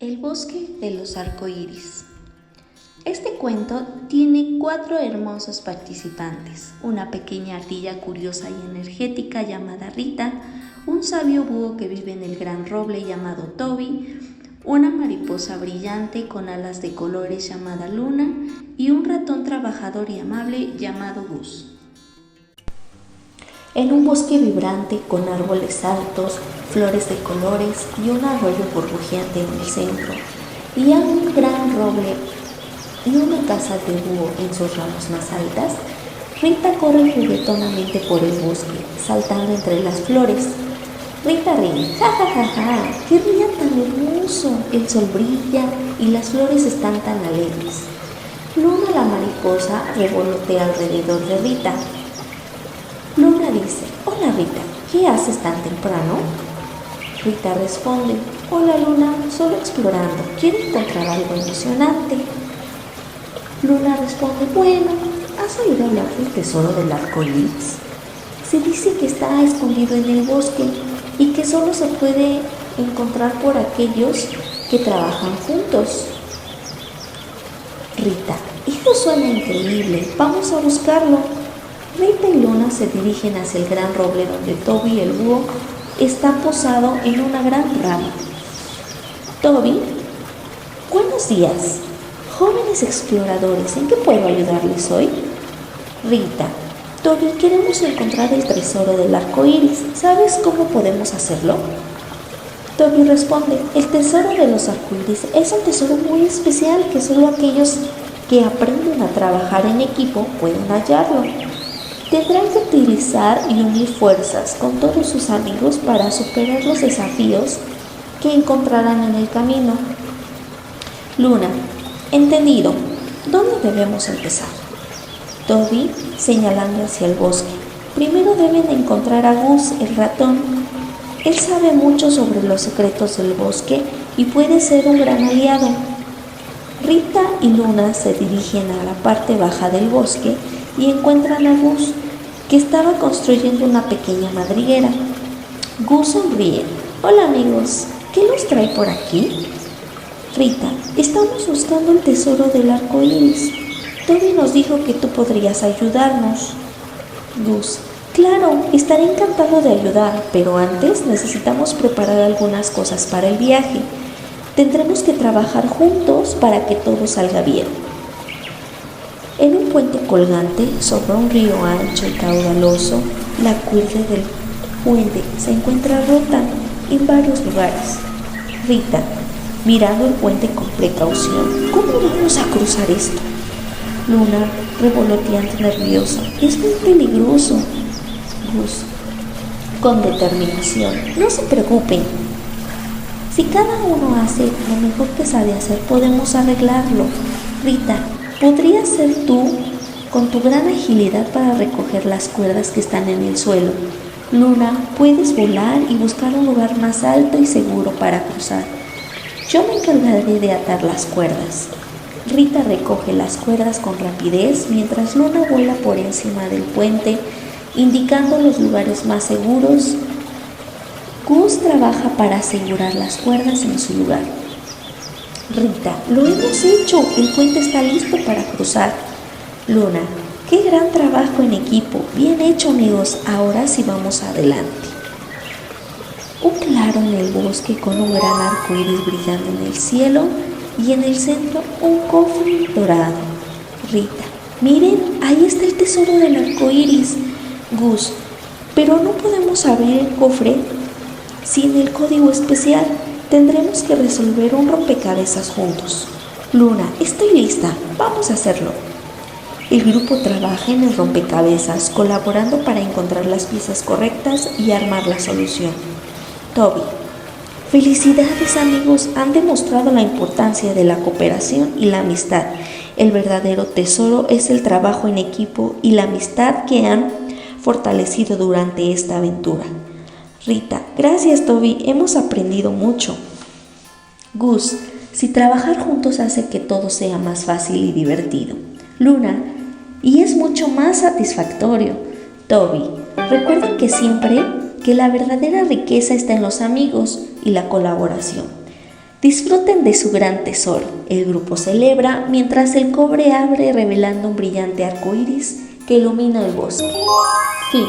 El bosque de los arcoíris. Este cuento tiene 4 hermosos participantes: una pequeña ardilla curiosa y energética llamada Rita, un sabio búho que vive en el gran roble llamado Toby, una mariposa brillante con alas de colores llamada Luna y un ratón trabajador y amable llamado Gus. En un bosque vibrante con árboles altos, flores de colores y un arroyo burbujeante en el centro, y un gran roble y una casa de búho en sus ramas más altas, Rita corre juguetonamente por el bosque, saltando entre las flores. Rita ríe, ¡ja, ja, ja, ja! ¡Qué día tan hermoso! El sol brilla y las flores están tan alegres. Luna la mariposa revolotea alrededor de Rita. Luna dice, hola Rita, ¿qué haces tan temprano? Rita responde, hola Luna, solo explorando, quiero encontrar algo emocionante. Luna responde, bueno, ¿has oído hablar del tesoro del arco iris? Se dice que está escondido en el bosque y que solo se puede encontrar por aquellos que trabajan juntos. Rita, eso suena increíble, vamos a buscarlo. Rita y Luna se dirigen hacia el gran roble donde Toby el búho está posado en una gran rama. Toby, buenos días, jóvenes exploradores, ¿en qué puedo ayudarles hoy? Rita, Toby, queremos encontrar el tesoro del arco iris, ¿sabes cómo podemos hacerlo? Toby responde, el tesoro de los arcoíris es un tesoro muy especial que solo aquellos que aprenden a trabajar en equipo pueden hallarlo. Tendrán que utilizar y unir fuerzas con todos sus amigos para superar los desafíos que encontrarán en el camino. Luna, entendido. ¿Dónde debemos empezar? Toby, señalando hacia el bosque. Primero deben encontrar a Gus, el ratón. Él sabe mucho sobre los secretos del bosque y puede ser un gran aliado. Rita y Luna se dirigen a la parte baja del bosque y encuentran a Gus, que estaba construyendo una pequeña madriguera. Gus sonríe. Hola amigos, ¿qué los trae por aquí? Rita, estamos buscando el tesoro del arco iris. Toby nos dijo que tú podrías ayudarnos. Gus, claro, estaré encantado de ayudar, pero antes necesitamos preparar algunas cosas para el viaje. Tendremos que trabajar juntos para que todo salga bien. En un puente colgante sobre un río ancho y caudaloso, la cuerda del puente se encuentra rota en varios lugares. Rita, mirando el puente con precaución, ¿cómo vamos a cruzar esto? Luna, revoloteante nerviosa, es muy peligroso. Gus, con determinación, no se preocupen. Si cada uno hace lo mejor que sabe hacer, podemos arreglarlo. Rita, ¿podrías ser tú con tu gran agilidad para recoger las cuerdas que están en el suelo? Luna, puedes volar y buscar un lugar más alto y seguro para cruzar. Yo me encargaré de atar las cuerdas. Rita recoge las cuerdas con rapidez mientras Luna vuela por encima del puente, indicando los lugares más seguros. Gus trabaja para asegurar las cuerdas en su lugar. Rita, lo hemos hecho, el puente está listo para cruzar. Luna, qué gran trabajo en equipo, bien hecho amigos, ahora sí vamos adelante. Un claro en el bosque con un gran arco iris brillando en el cielo y en el centro un cofre dorado. Rita, miren, ahí está el tesoro del arco iris. Gus, pero no podemos abrir el cofre sin el código especial. Tendremos que resolver un rompecabezas juntos. Luna, estoy lista, vamos a hacerlo. El grupo trabaja en el rompecabezas, colaborando para encontrar las piezas correctas y armar la solución. Toby, felicidades amigos, han demostrado la importancia de la cooperación y la amistad. El verdadero tesoro es el trabajo en equipo y la amistad que han fortalecido durante esta aventura. Rita, gracias Toby, hemos aprendido mucho. Gus, si trabajar juntos hace que todo sea más fácil y divertido. Luna, y es mucho más satisfactorio. Toby, recuerden que la verdadera riqueza está en los amigos y la colaboración. Disfruten de su gran tesoro. El grupo celebra mientras el cobre abre revelando un brillante arco iris que ilumina el bosque. Fin.